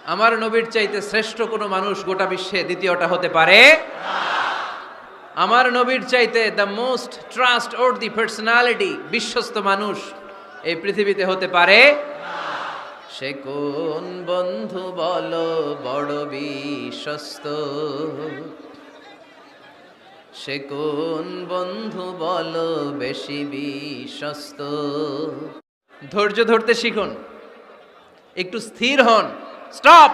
আমার নবীর চাইতে শ্রেষ্ঠ কোনো মানুষ গোটা বিশ্বে দ্বিতীয়টা হতে পারে আমার নবীর চাইতে the most trust or the personality বিশ্বস্ত মানুষ এই পৃথিবীতে হতে পারে সে কোন বন্ধু বলো বড় বিশ্বস্ত সে কোন বন্ধু বলো বেশি বিশ্বস্ত ধৈর্য ধরতে শিখুন একটু স্থির হন স্টপ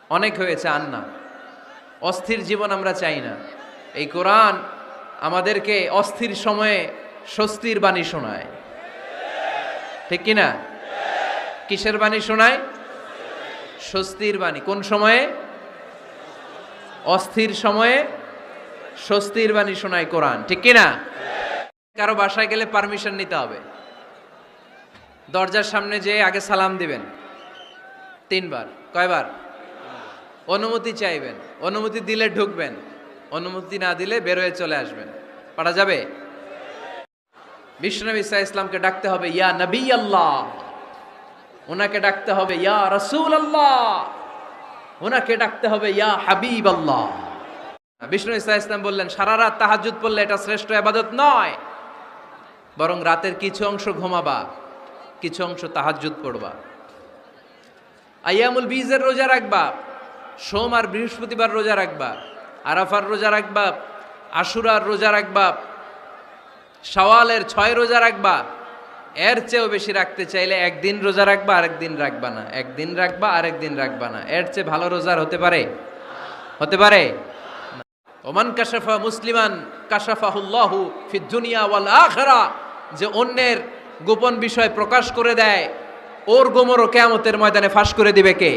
অনেক হয়েছে আর না অস্থির জীবন আমরা চাই না এই কোরআন আমাদেরকে অস্থির সময়ে স্বস্তির বাণী শোনায় ঠিক কি না কিসের বাণী শোনায় স্বস্তির বাণী কোন সময়ে অস্থির সময়ে স্বস্তির বাণী শোনায় কোরআন ঠিক কি না কারো বাসায় গেলে পারমিশন নিতে হবে দরজার সামনে যেয়ে আগে সালাম দিবেন 3 বার কয়বার অনুমতি চাইবেন অনুমতি দিলে ঢুকবেন অনুমতি না দিলে বের হয়ে চলে আসবেন পারা যাবে বিশ্বনবী সাল্লাল্লাহু আলাইহি ইসলামকে ডাকতে হবে ইয়া নবী আল্লাহ ওনাকে ডাকতে হবে ইয়া রাসূল আল্লাহ ওনাকে ডাকতে হবে ইয়া হাবিব আল্লাহ বিশ্বনবী সাল্লাল্লাহু আলাইহি ইসলাম বললেন সারা রাত তাহাজ্জুদ পড়লে এটা শ্রেষ্ঠ ইবাদত নয় বরং রাতের কিছু অংশ ঘুমাবা কিছু অংশ তাহাজ্জুদ পড়বা আইয়ামুল বীজের রোজা রাখবা সোম আর বৃহস্পতিবার রোজা রাখবা আরাফার রোজা রাখবা আশুরার রোজা রাখবা শাওয়ালের 6 রোজা রাখবা এর চেয়েও বেশি রাখতে চাইলে একদিন রোজা রাখবা আরেকদিন রাখবা না একদিন রাখবা আরেকদিন রাখবা না এর চেয়ে ভালো রোজার হতে পারে ওমান কাশাফা মুসলিমান কাশাফাহুল্লাহু ফিদ দুনিয়া ওয়াল আখিরা যে অন্যের গোপন বিষয় প্রকাশ করে দেয় ওর গোমরও কিয়ামতের ময়দানে ফাঁস করে দিবে কে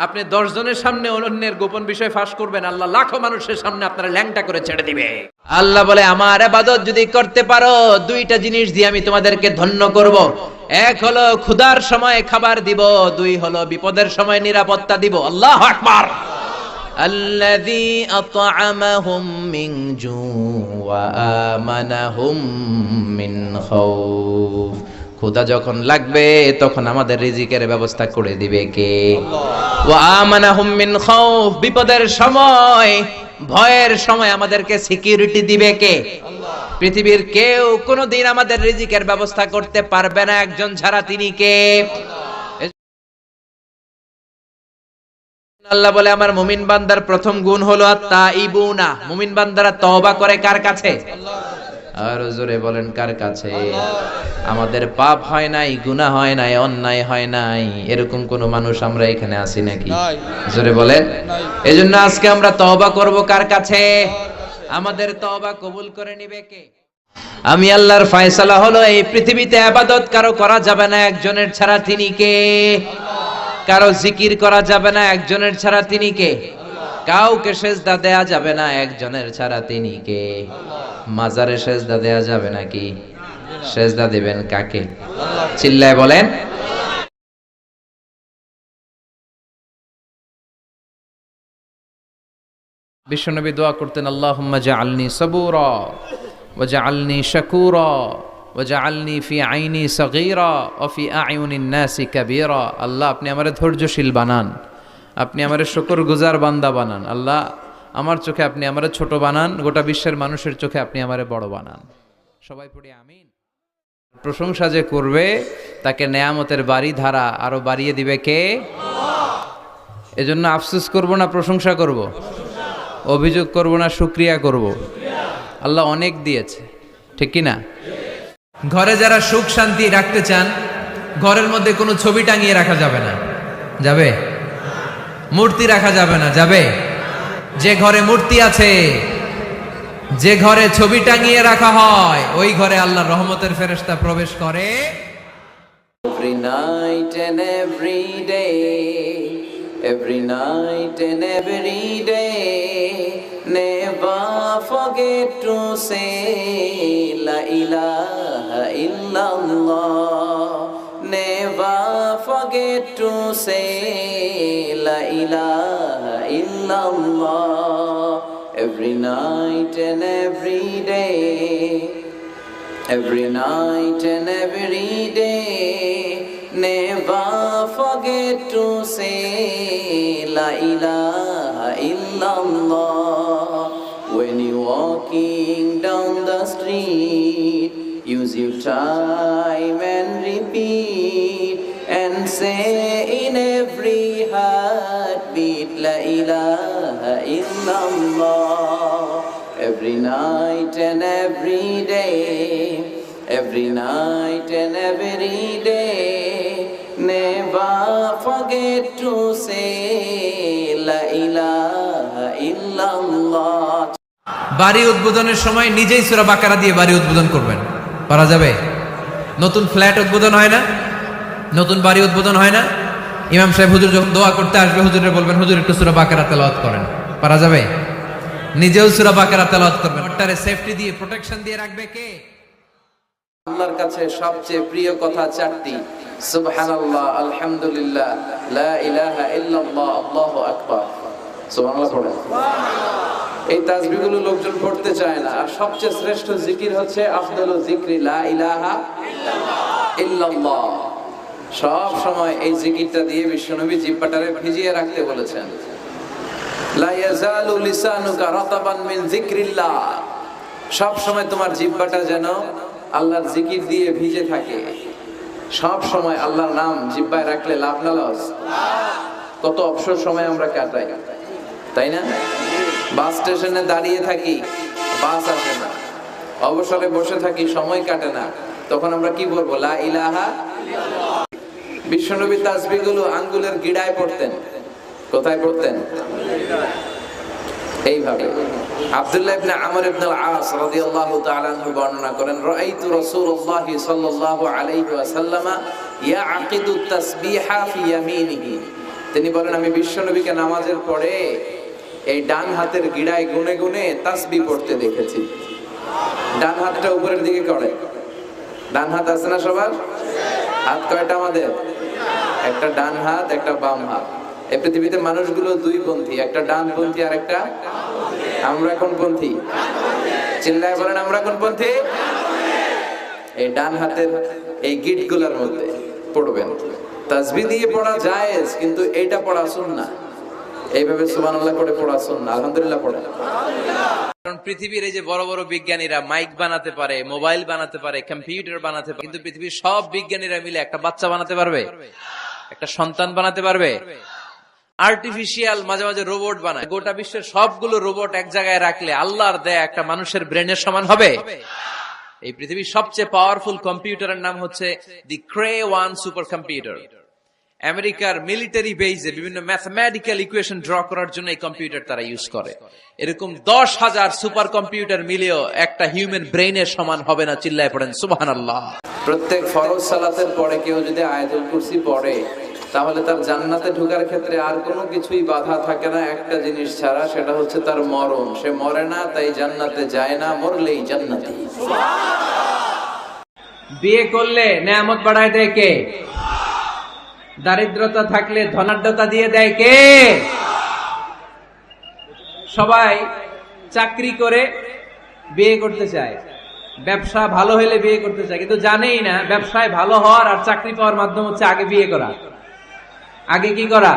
আপনি 10 জনের সামনে অন্যের গোপন বিষয় ফাঁস করবেন আল্লাহ লাখো মানুষের সামনে আপনারা ল্যাংটা করে ছেড়ে দিবে আল্লাহ বলে আমার ইবাদত যদি করতে পারো দুইটা জিনিস দিয়ে আমি তোমাদেরকে ধন্য করব এক হলো ক্ষুধার সময় খাবার দিব দুই হলো বিপদের সময় নিরাপত্তা দিব আল্লাহু আকবার আল্লাযী আত'আমাহুম মিন জু ওয়া আমানাহুম মিন খাউফ ক্ষুধা যখন লাগবে তখন আমাদের রিজিকের ব্যবস্থা করে দিবে কে ওয়া আমানাহুম মিন খাউফ বিপদের সময় ভয়ের সময় আমাদেরকে সিকিউরিটি দিবে কে পৃথিবীর কেউ কোনোদিন আমাদের রিজিকের ব্যবস্থা করতে পারবে না একজন ছাড়া তিনি কে আল্লাহ বলে আমার মুমিন বান্দার প্রথম গুণ হলো আত-তাইবুনা মুমিন বান্দারা তওবা করে কার কাছে আর জোরে বলেন কার কাছে আমাদের পাপ হয় নাই গুনাহ হয় নাই অন্যায় হয় নাই এরকম কোন মানুষ আমরা এখানে আছি নাকি জোরে বলেন এজন্য আজকে আমরা তওবা করব কার কাছে আমাদের তওবা কবুল করে নিবে কে আমি আল্লাহর ফয়সালা হলো এই পৃথিবীতে ইবাদত কারো করা যাবে না একজনের ছাড়া তিনি কে কারো জিকির করা যাবে না একজনের ছাড়া তিনি কে কাউকে সেজদা দেয়া যাবে না একজনের ছাড়া তিনি কে মাজারে সেজদা দেয়া যাবে নাকি সেজদা দিবেন কাকে চিল্লায় বলেন বিশ্বনবী দোয়া করতেন আল্লাহুম্মা জাআলনি সাবুরা ওয়া জাআলনি শাকুরা ওয়া জাআলনি ফি আইনি সাগীরা ওয়া ফি আ'য়ুনিন নাসি কাবীরা আল্লাহ আপনি আমারে ধৈর্যশীল বানান আপনি আমারে শুকরগুজার বান্দা বানান আল্লাহ আমার চোখে আপনি আমারে ছোট বানান গোটা বিশ্বের মানুষের চোখে আপনি আমারে বড় বানান সবাই পড়ি আমিন প্রশংসা যে করবে তাকে নেয়ামতের বাড়ি ধারা আরো বাড়িয়ে দিবে কে আল্লাহ এজন্য আফসোস করব না প্রশংসা করব অভিযোগ করব না শুকরিয়া করব আল্লাহ অনেক দিয়েছে ঠিক কি না ঘরে যারা সুখ শান্তি রাখতে চান ঘরের মধ্যে কোনো ছবি টাঙিয়ে রাখা যাবে না যাবে মূর্তি রাখা যাবে না যাবে যে ঘরে মূর্তি আছে যে ঘরে ছবি টাঙিয়ে রাখা হয় ওই ঘরে আল্লাহর রহমতের ফেরেশতা প্রবেশ করে every night and every day never forget to say la ilaha illallah never forget to say la ilaha illallah every night and every day Never forget to say La ilaha illallah. When you're walking down the street, use your time and repeat, and say in every heartbeat La ilaha illallah. Every night and every day, every night and every day, never forget to say La ilaha illallah. বাড়ি উদ্বোধনের সময় নিজেই সূরা বাকারা দিয়ে বাড়ি উদ্বোধন করবেন, পারা যাবে? নতুন ফ্ল্যাট উদ্বোধন হয় না, নতুন বাড়ি উদ্বোধন হয় না, ইমাম সাহেব হুজুর যখন দোয়া করতে আসবে হুজুরে বলবেন হুজুর একটু সূরা বাকারা তেলাওয়াত করেন, পারা যাবে? নিজেও সূরা বাকারা তেলাওয়াত করবেন। ওটারে সেফটি দিয়ে প্রোটেকশন দিয়ে রাখবে কে? আল্লাহর কাছে সবচেয়ে প্রিয় কথা চারটি, সুবহানাল্লাহ, আলহামদুলিল্লাহ, লা ইলাহা ইল্লাল্লাহ, আল্লাহু আকবার। সুবহানাল্লাহ পড়েন। এই তাসবিহগুলো লোকজন পড়তে চায় না, আর সবচেয়ে শ্রেষ্ঠ জিকির হচ্ছে আফদালু যিকরি লা ইলাহা ইল্লাল্লাহ। সব সময় এই জিকিরটা দিয়ে বিশ্বনবী জিহ্বাটারে ভিজিয়ে রাখতে বলেছেন। লা ইয়াজালু লিসানুকা রাতাবান মিন যিকরিল্লাহ। সব সময় তোমার জিহ্বাটা যেন আল্লাহর জিকির দিয়ে ভিজে থাকে। সব সময় আল্লাহর নাম জিহ্বায় রাখলে লাভ না লস? কত অবসর সময় আমরা কাটাই, তাই না? বাস স্টেশনে দাঁড়িয়ে থাকি, বাস আসে না, অবসরে বসে থাকি, সময় কাটে না, তখন আমরা কি বলবো? লা ইলাহা। বিশ্বনবী তাসবিহগুলো আঙ্গুলের গিড়ায় পড়তেন। কোথায় পড়তেন? এইভাবে। আব্দুল্লাহ ইবনে আমর ইবনে আল-আস রাদিয়াল্লাহু তাআলা আনহু বর্ণনা করেন, রাআইতু রাসূলুল্লাহ সাল্লাল্লাহু আলাইহি ওয়াসাল্লাম ইয়াকিদু তাসবিহা ফি ইয়ামিনিহি। তিনি বলেন আমি বিশ্বনবীকে নামাজের পরে এই ডান হাতের গিড়ায় গুনে গুনে তাসবিহ পড়তে দেখেছি। ডান হাতটা উপরের দিকে করে। ডান হাত আছে না সবার? হাত কয়টা আমাদের? একটা ডান হাত, একটা বাম হাত। এই পৃথিবীতে মানুষগুলো দুই পন্থী, একটা ডানপন্থী আর একটা। আমরা কোন পন্থী? চিল্লায় বলেন আমরা কোন পন্থী? এই ডান হাতের এই গিটগুলোর মধ্যে পড়বেন। তাসবিহ দিয়ে পড়া জায়েজ, কিন্তু এইটা পড়া সুন্নাহ। এইভাবে সুবহানাল্লাহ করে পড়া সুন্নাহ। আলহামদুলিল্লাহ পড়েন। কারণ পৃথিবীর এই যে বড় বড় বিজ্ঞানীরা মাইক বানাতে পারে, মোবাইল বানাতে পারে, কম্পিউটার বানাতে পারে, কিন্তু পৃথিবীর সব বিজ্ঞানীরা মিলে একটা বাচ্চা বানাতে পারবে? একটা সন্তান বানাতে পারবে? আর্টিফিশিয়াল মাঝে মাঝে রোবট বানায়। গোটা বিশ্বের সবগুলো রোবট এক জায়গায় রাখলে আল্লাহর দেয়া একটা মানুষের ব্রেনের সমান হবে? এই পৃথিবীর সবচেয়ে পাওয়ারফুল কম্পিউটারের নাম হচ্ছে দি ক্রে 1 সুপার কম্পিউটার। আমেরিকার মিলিটারি বেজে বিভিন্ন ম্যাথমেটিক্যাল ইকুয়েশন ড্র করার জন্য এই কম্পিউটার তারা ইউজ করে। এরকম 10,000 সুপার কম্পিউটার মিলেও একটা হিউম্যান ব্রেইনের সমান হবে না। চিল্লায় পড়েন সুবহানাল্লাহ। প্রত্যেক ফরজ সালাতের পরে কেউ যদি আয়াতুল কুরসি পড়ে, তাহলে তার জান্নাতে ঢোকার ক্ষেত্রে আর কোনো কিছুই বাধা থাকে না, একটা জিনিস ছাড়া, সেটা হচ্ছে তার মরণ। সে মরে না, তাই জান্নাতে যায় না, মরলেই জান্নাতি। বিয়ে করলে নেয়ামত বাড়ায় দেয় কে? দারিদ্রতা থাকলে ধনাঢ্যতা দিয়ে দেয় কে? সবাই চাকরি করে বিয়ে করতে চায়, ব্যবসা ভালো হলে বিয়ে করতে চায়, কিন্তু জানেই না ব্যবসায় ভালো হওয়ার আর চাকরি পাওয়ার মাধ্যম হচ্ছে আগে বিয়ে করা। আগে কি করা?